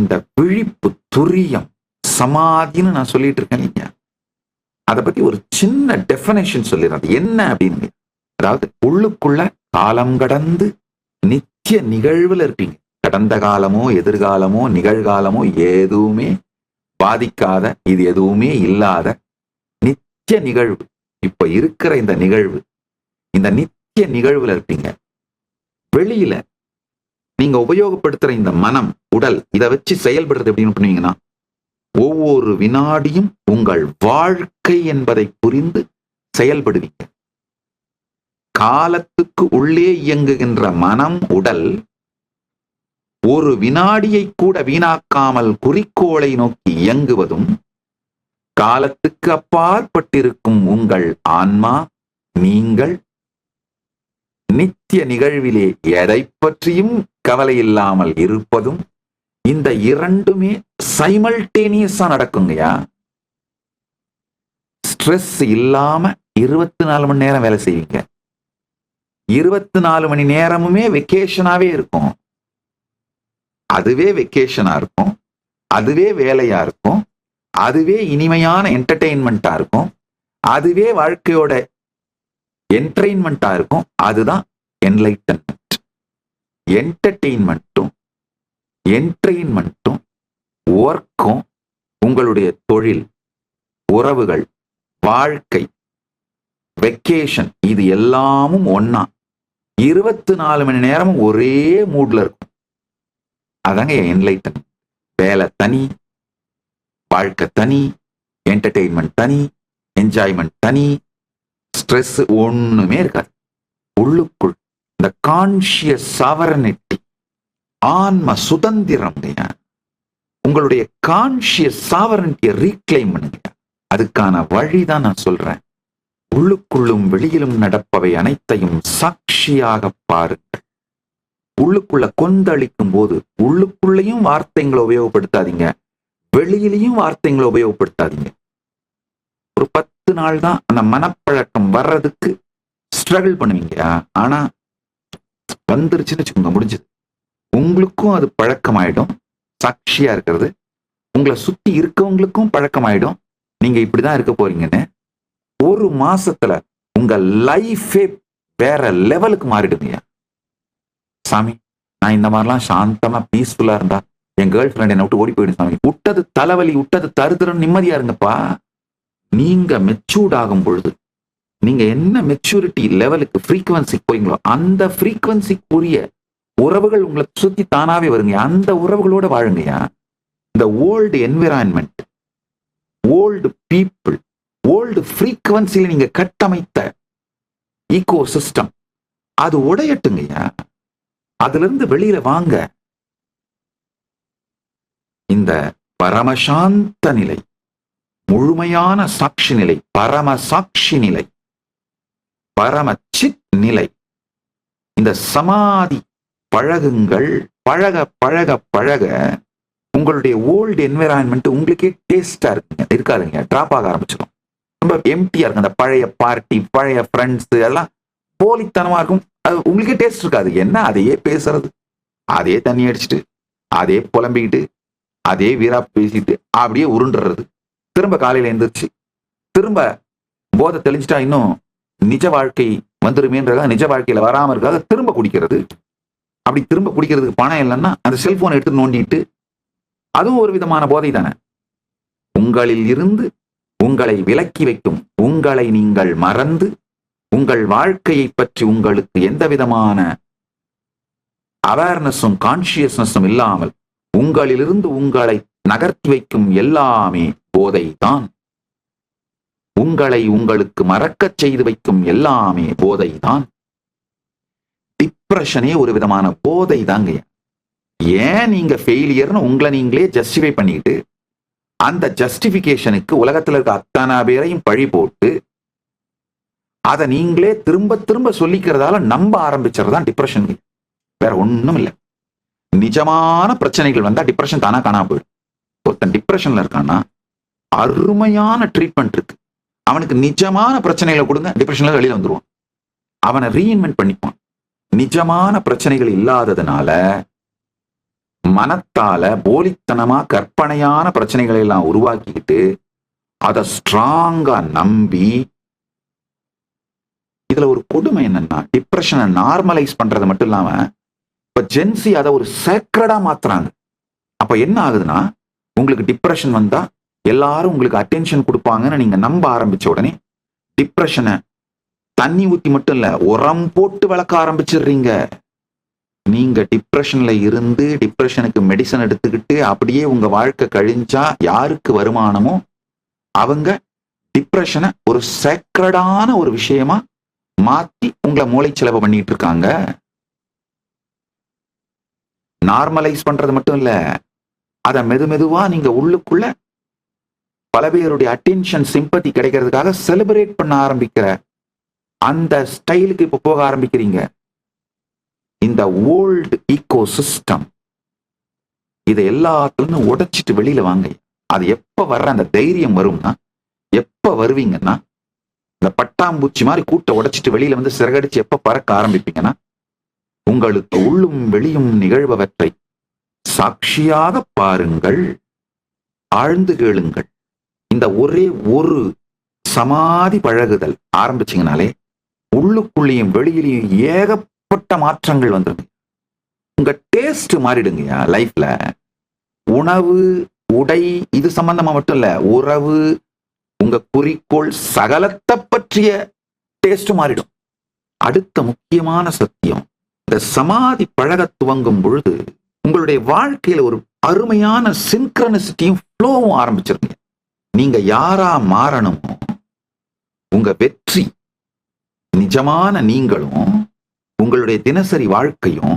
இந்த விழிப்பு துரியம் சமாதின்னு நான் சொல்லிட்டு இருக்கேன் இல்லைங்க, அதை பத்தி ஒரு சின்ன டெஃபினேஷன் சொல்லிடுறது என்ன அப்படின்னு. அதாவது உள்ளுக்குள்ள காலம் கடந்து நித்திய நிகழ்வுல இருக்கீங்க. கடந்த காலமோ எதிர்காலமோ நிகழ்காலமோ எதுவுமே பாதிக்காத, இது எதுவுமே இல்லாத நித்திய நிகழ்வு. இப்ப இருக்கிற இந்த நிகழ்வு, இந்த நித்திய நிகழ்வுல இருப்பீங்க. வெளியில நீங்க உபயோகப்படுத்துற இந்த மனம், உடல், இதை வச்சு செயல்படுறது எப்படின்னு பண்ணுவீங்கன்னா, ஒவ்வொரு வினாடியும் உங்கள் வாழ்க்கை என்பதை புரிந்து செயல்படுவீங்க. காலத்துக்கு உள்ளே இயங்குகின்ற மனம், உடல் ஒரு வினாடியை கூட வீணாக்காமல் குறிக்கோளை நோக்கி இயங்குவதும், காலத்துக்கு அப்பாற்பட்டிருக்கும் உங்கள் ஆன்மா, நீங்கள் நித்திய நிகழ்விலே எதை பற்றியும் கவலை இல்லாமல் இருப்பதும், இந்த இரண்டுமே சைமல்டேனியஸா நடக்குங்கயா. ஸ்ட்ரெஸ் இல்லாம 24 மணி நேரம் வேலை செய்வீங்க. 24 மணி நேரமுமே வெக்கேஷனாவே இருக்கும். அதுவே வெக்கேஷனா இருக்கும், அதுவே வேலையா இருக்கும், அதுவே இனிமையான என்டர்டெயின்மெண்டா இருக்கும், அதுவே வாழ்க்கையோட என்டர்டெயின்மெண்டா இருக்கும். அதுதான் என்லைட்டன்மெண்ட். என்டர்டெயின்மெண்ட்டும் என்டர்டெயின்மெண்ட்டும் ஒர்க்கும், உங்களுடைய தொழில், உறவுகள், வாழ்க்கை, வெக்கேஷன், இது எல்லாமும் ஒன்னா 24 மணி நேரமும் ஒரே மூட்ல இருக்கும். அதாங்க என்லைட்டன். வேலை தனி, வாழ்க்கை தனி, என்டர்டெயின்மெண்ட் தனி, என்ஜாய்மெண்ட் தனி, ஸ்ட்ரெஸ் ஒண்ணுமே இருக்காது. உள்ளுக்குள் இந்த கான்ஷியஸ் சாவரனிட்டி, ஆன்ம சுதந்திரம், உங்களுடைய கான்ஷியஸ் சாவரனிட்டியை ரீக்ளைம் பண்ணுங்க. அதுக்கான வழிதான் நான் சொல்றேன். உள்ளுக்குள்ளும் வெளியிலும் நடப்பவை அனைத்தையும் சாட்சியாக பாருங்கள். உள்ளுக்குள்ள கொந்தளிக்கும் போது உள்ளுக்குள்ளேயும் வார்த்தைகளை உபயோகப்படுத்தாதீங்க, வெளியிலையும் வார்த்தைகளை உபயோகப்படுத்தாதீங்க. ஒரு 10 நாள் தான் அந்த மனப்பழக்கம் வர்றதுக்கு ஸ்ட்ரகிள் பண்ணுவீங்க. ஆனா வந்துருச்சுன்னு வச்சுக்கோங்க, முடிஞ்சது. உங்களுக்கும் அது பழக்கமாயிடும். சாட்சியா இருக்கிறது உங்களை சுத்தி இருக்கவங்களுக்கும் பழக்கமாயிடும். நீங்க இப்படிதான் இருக்க போறீங்கன்னு. ஒரு மாசத்துல உங்க லைஃபே வேற லெவலுக்கு மாறிடுங்க. சாமி, நான் இந்த மாதிரிலாம் சாந்தமா பீஸ்ஃபுல்லா இருந்தா என் கேர்ள் ஃப்ரெண்ட் என்னை விட்டு ஓடி போயிடும் சாமி. விட்டது தலைவலி, விட்டது தருதரம், நிம்மதியா இருங்கப்பா. நீங்க மெச்சூர்ட் ஆகும் பொழுது, நீங்க என்ன மெச்சூரிட்டி லெவலுக்கு ஃப்ரீக்வன்சிக்கு போறீங்களோ அந்த ஃப்ரீக்வன்சிக்குரிய உறவுகள் உங்களை சுத்தி தானாவே வருங்க. அந்த உறவுகளோட வாழுங்கயா. இந்த old environment, old people, old ஃப்ரீக்வன்சியில நீங்க கட்டமைத்த ஈகோ சிஸ்டம் அது உடையட்டுங்கய்யா. அதுல இருந்து வெளியில வாங்க. இந்த பரமசாந்த நிலை, முழுமையான சாட்சி நிலை, பரம சாட்சி நிலை, பரம சித் நிலை, இந்த சமாதி பழகுங்கள். பழக பழக பழக உங்களுடைய ஓல்டு என்விரான்மெண்ட் உங்களுக்கே டேஸ்டா இருக்காதுங்க. டிராப் ஆக ஆரம்பிச்சிடும். ரொம்ப எம்டியா இருக்கும். அந்த பழைய பார்ட்டி, பழைய ஃப்ரெண்ட்ஸ் எல்லாம் போலித்தனமா இருக்கும். அது உங்களுக்கே டேஸ்ட் இருக்காது. என்ன அதையே பேசுறது, அதே தண்ணி அடிச்சுட்டு, அதே புலம்பிக்கிட்டு, அதே வீரா பேசிட்டு அப்படியே உருண்டுறது. திரும்ப காலையில எழுந்திரிச்சு திரும்ப போதை தெளிஞ்சிட்டா இன்னும் நிஜ வாழ்க்கை வந்துருமேன்றதா, நிஜ வாழ்க்கையில வராம இருக்காது திரும்ப குடிக்கிறது. அப்படி திரும்ப குடிக்கிறதுக்கு பணம் இல்லைன்னா அந்த செல்போனை எடுத்து நோண்டிட்டு, அதுவும் ஒரு விதமான போதை தானே. உங்களில் இருந்து உங்களை விலக்கி வைக்கும், உங்களை நீங்கள் மறந்து உங்கள் வாழ்க்கையை பற்றி உங்களுக்கு எந்த விதமான அவேர்னஸும் கான்சியஸ்னஸும் இல்லாமல் உங்களிலிருந்து உங்களை நகர்த்தி வைக்கும் எல்லாமே போதை தான். உங்களை உங்களுக்கு மறக்கச் செய்து வைக்கும் எல்லாமே போதை தான். டிப்ரெஷனே ஒரு விதமான போதை தாங்க. ஏன் நீங்க ஃபெயிலியர்னு உங்களை நீங்களே ஜஸ்டிஃபை பண்ணிட்டு, அந்த ஜஸ்டிபிகேஷனுக்கு உலகத்துல இருக்க அத்தனை பேரையும் பழி போட்டு அதை நீங்களே திரும்ப திரும்ப சொல்லிக்கிறதால நம்ப ஆரம்பிச்சதுதான் டிப்ரெஷன். வேற ஒண்ணும் இல்லை. நிஜமான பிரச்சனைகள் வந்தா டிப்ரெஷன் தானா காணாம போயிடும். ஒருத்தன் டிப்ரெஷன்ல இருக்கான்னா அருமையான ட்ரீட்மெண்ட் இருக்கு. அவனுக்கு நிஜமான பிரச்சனைகளை கொடுங்க, டிப்ரெஷன்ல வெளியில வந்துருவான். அவனை ரீஇன்வென்ட் பண்ணிப்பான். நிஜமான பிரச்சனைகள் இல்லாததுனால மனத்தால போலித்தனமா கற்பனையான பிரச்சனைகளை எல்லாம் உருவாக்கிக்கிட்டு அதை ஸ்ட்ராங்கா நம்பி, இதுல ஒரு கொடுமை என்னன்னா, டிப்ரெஷனை நார்மலைஸ் பண்றது மட்டும் இல்லாம இப்ப ஜென்சி அதை ஒரு சேக்ரடா மாத்துறாங்க. அப்ப என்ன ஆகுதுன்னா, உங்களுக்கு டிப்ரெஷன் வந்தா எல்லாரும் உங்களுக்கு அட்டென்ஷன் கொடுப்பாங்கன்னு நீங்க நம்ப ஆரம்பிச்ச உடனே டிப்ரெஷனை தண்ணி ஊத்தி மட்டும் இல்ல, உரம் போட்டு வளர்க்க ஆரம்பிச்சிடுறீங்க. நீங்க டிப்ரெஷன்ல இருந்து டிப்ரெஷனுக்கு மெடிசன் எடுத்துக்கிட்டு அப்படியே உங்க வாழ்க்கை கழிஞ்சா யாருக்கு வருமானமோ அவங்க டிப்ரெஷனை ஒரு சேக்ரடான ஒரு விஷயமா மாத்தி உங்களை மூளை செலவு பண்ணிட்டு இருக்காங்க. நார்மலைஸ் பண்றது மட்டும் இல்ல, அத மெதுவா நீங்க உள்ளுக்குள்ள பல பேருடைய அட்டென்ஷன் சிம்பத்தி கிடைக்கிறதுக்காக செலிப்ரேட் பண்ண ஆரம்பிக்கிற அந்த ஸ்டைலுக்கு இப்ப போக ஆரம்பிக்கிறீங்க. இந்த ஓல்டு ஈகோ சிஸ்டம் இதை எல்லாத்துலயும் உடைச்சிட்டு வெளியில வாங்க. அது எப்ப வர்ற அந்த தைரியம் வரும்னா, எப்ப வருவீங்கன்னா, இந்த பட்டாம்பூச்சி மாதிரி கூட்ட உடைச்சிட்டு வெளியில வந்து சிறகடிச்சு எப்ப பறக்க ஆரம்பிப்பீங்கன்னா, உங்களுக்கு உள்ளும் வெளியும் நிகழ்பவற்றை சாட்சியாக பாருங்கள், ஆழ்ந்து கேளுங்கள். இந்த ஒரே ஒரு சமாதி பழகுதல் ஆரம்பிச்சீங்கனாலே உள்ளுக்குள்ளேயும் வெளியிலையும் ஏகப்பட்ட மாற்றங்கள் வந்துருங்க. உங்க டேஸ்ட் மாறிடுங்கயா லைஃப்ல. உணவு, உடை, இது சம்பந்தமா மட்டும் இல்ல, உறவு, உங்க குறிக்கோள், சகலத்தை பற்றிய டேஸ்ட் மாறிடும். அடுத்த முக்கியமான சத்தியம், இந்த சமாதி பழக துவங்கும் பொழுது உங்களுடைய வாழ்க்கையில ஒரு அருமையான சிங்க்ரனிசிட்டியும் ஃப்ளோவும் ஆரம்பிச்சிருங்க. நீங்க யாரா மாறணுமோ, உங்க வெற்றி, நிஜமான நீங்களும் உங்களுடைய தினசரி வாழ்க்கையும்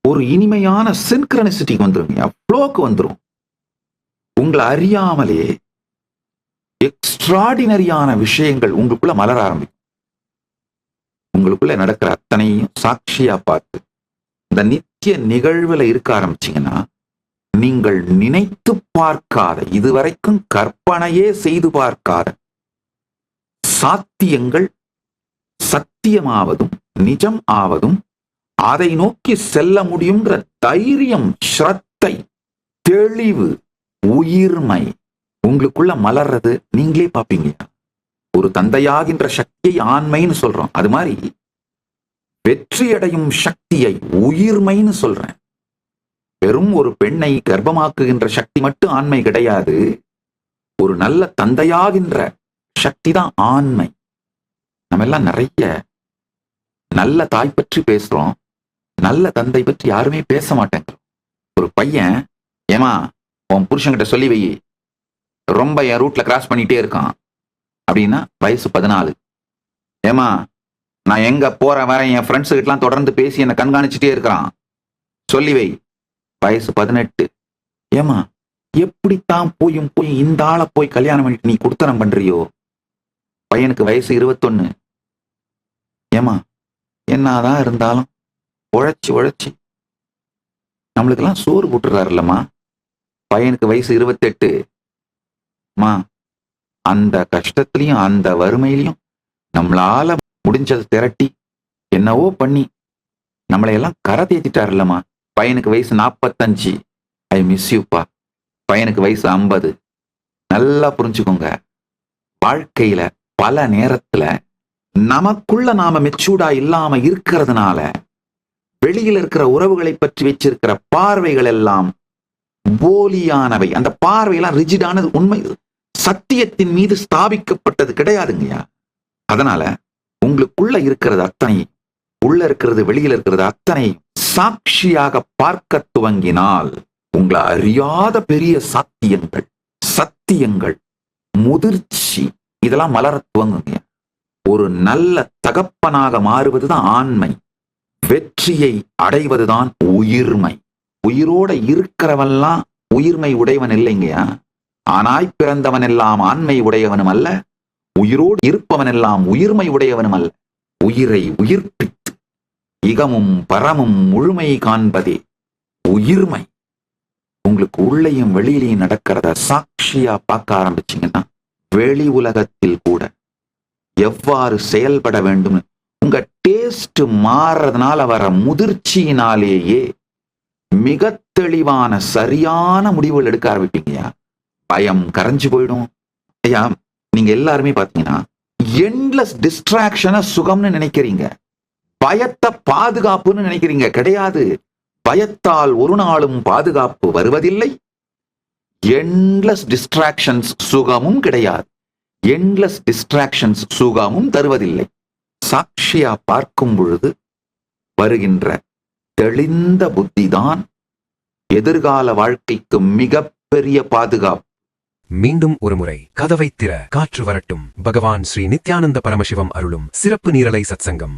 ஒரு இனிமையான சிங்க்ரனிசிட்டிக்கு வந்துருங்க, ஃப்ளோக்கு வந்துரும். உங்களை அறியாமலே எக்ஸ்ட்ராடினரியான விஷயங்கள் உங்களுக்குள்ள மலர ஆரம்பிக்கும். உங்களுக்குள்ள நடக்கிற அத்தனையும் சாட்சியா பார்த்து இந்த நித்திய நிகழ்வுல இருக்க ஆரம்பிச்சீங்கன்னா, நீங்கள் நினைத்து பார்க்காத, இதுவரைக்கும் கற்பனையே செய்து பார்க்காத சாத்தியங்கள் சத்தியமாவதும் நிஜம் ஆவதும், அதை நோக்கி செல்ல முடியுங்கிற தைரியம், ஸ்ரத்தை, தெளிவு, உயிர்மை உங்களுக்குள்ள மலர்றது நீங்களே பார்ப்பீங்க. ஒரு தந்தையாகின்ற சக்தியை ஆண்மைன்னு சொல்றோம், அது மாதிரி வெற்றியடையும் சக்தியை உயிர்மைன்னு சொல்றேன். வெறும் ஒரு பெண்ணை கர்ப்பமாக்குகின்ற சக்தி மட்டும் ஆண்மை கிடையாது. ஒரு நல்ல தந்தையாகின்ற சக்தி தான் ஆண்மை. நம்ம எல்லாம் நிறைய நல்ல தாய் பற்றி பேசுறோம், நல்ல தந்தை பற்றி யாருமே பேச மாட்டேங்க. ஒரு பையன், ஏமா உன் புருஷன்கிட்ட சொல்லி வை, ரொம்ப என் ரூட்ல கிராஸ் பண்ணிட்டே இருக்கான் அப்படின்னா வயசு 14. ஏமா நான் எங்க போற வர என் ஃப்ரெண்ட்ஸு கிட்டலாம் தொடர்ந்து பேசி என்னை கண்காணிச்சுட்டே இருக்கிறான், சொல்லி வை, வயசு 18. ஏமா எப்படித்தான் போய் இந்த ஆளை போய் கல்யாணம் பண்ணிட்டு நீ குடுத்தனம் பண்றியோ, பையனுக்கு வயசு 21. ஏமா என்னதான் இருந்தாலும் உழைச்சி நம்மளுக்கெல்லாம் சோறு போட்டுறாரு இல்லம்மா, பையனுக்கு வயசு 28. மா அந்த கஷ்டத்திலையும் அந்த வறுமையிலையும் நம்மளால முடிஞ்சதை திரட்டி என்னவோ பண்ணி நம்மளையெல்லாம் கரை தேத்திட்டாரு இல்லம்மா, பையனுக்கு வயசு 45. ஐ மிஸ் யூப்பா, பையனுக்கு வயசு 50. நல்லா புரிஞ்சுக்கோங்க, வாழ்க்கையில பல நேரத்துல நமக்குள்ள நாம மெச்சூர்டா இல்லாம இருக்கிறதுனால வெளியில இருக்கிற உறவுகளை பற்றி வச்சிருக்கிற பார்வைகள் எல்லாம் போலியானவை. அந்த பார்வையெல்லாம் ரிஜிடானது, உண்மை சத்தியத்தின் மீது ஸ்தாபிக்கப்பட்டது கிடையாதுங்கய்யா. அதனால உங்களுக்குள்ள இருக்கிறது அத்தனை, உள்ள இருக்கிறது வெளியில இருக்கிறது அத்தனை சாட்சியாக பார்க்க துவங்கினால் உங்களை அறியாத பெரிய சத்தியங்கள், முதிர்ச்சி, இதெல்லாம் மலர துவங்குங்க. ஒரு நல்ல தகப்பனாக மாறுவதுதான் ஆண்மை, வெற்றியை அடைவதுதான் உயிர்மை. உயிரோட இருக்கிறவன்லாம் உயிர்மை உடையவன் இல்லைங்கயா. ஆனாய் பிறந்தவன் எல்லாம் ஆண்மை உடையவனும் அல்ல, உயிரோடு இருப்பவன் எல்லாம் உயிர்மை உடையவனும் அல்ல. உயிரை உயிர்ப்பித்து இகமும் பரமும் முழுமை காண்பதே உயிர்மை. உங்களுக்கு உள்ளேயும் வெளியிலையும் நடக்கிறத சாட்சியா பார்க்க ஆரம்பிச்சீங்கன்னா, வெளி உலகத்தில் கூட எவ்வாறு செயல்பட வேண்டும், உங்க டேஸ்ட் மாறுறதுனால வர முதிர்ச்சியினாலேயே மிக தெளிவான சரியான முடிவுகள் எடுக்க ஆரம்பிப்பீங்கயா. பயம் கரைஞ்சு போயிடும். ஐயா, நீங்க எல்லாருமே பாத்தீங்கன்னா எண்ட்லெஸ் டிஸ்ட்ராக்ஷனை சுகம்னு நினைக்கிறீங்க, பயத்தை பாதுகாப்புன்னு நினைக்கிறீங்க. கிடையாது. பயத்தால் ஒரு நாளும் பாதுகாப்பு வருவதில்லை. எண்ட்லெஸ் டிஸ்ட்ராக்ஷன்ஸ் சுகமும் கிடையாது. எண்ட்லெஸ் டிஸ்ட்ராக்ஷன்ஸ் சுகமும் தருவதில்லை. சாட்சியா பார்க்கும் பொழுது வருகின்ற தெளிந்த புத்திதான் எதிர்கால வாழ்க்கைக்கு மிகப்பெரிய பாதுகாப்பு. மீண்டும் ஒருமுறை கதவை திற, காற்று வரட்டும். பகவான் ஸ்ரீ நித்யானந்த பரமசிவம் அருளும் சிறப்பு நீரலை சத்சங்கம்.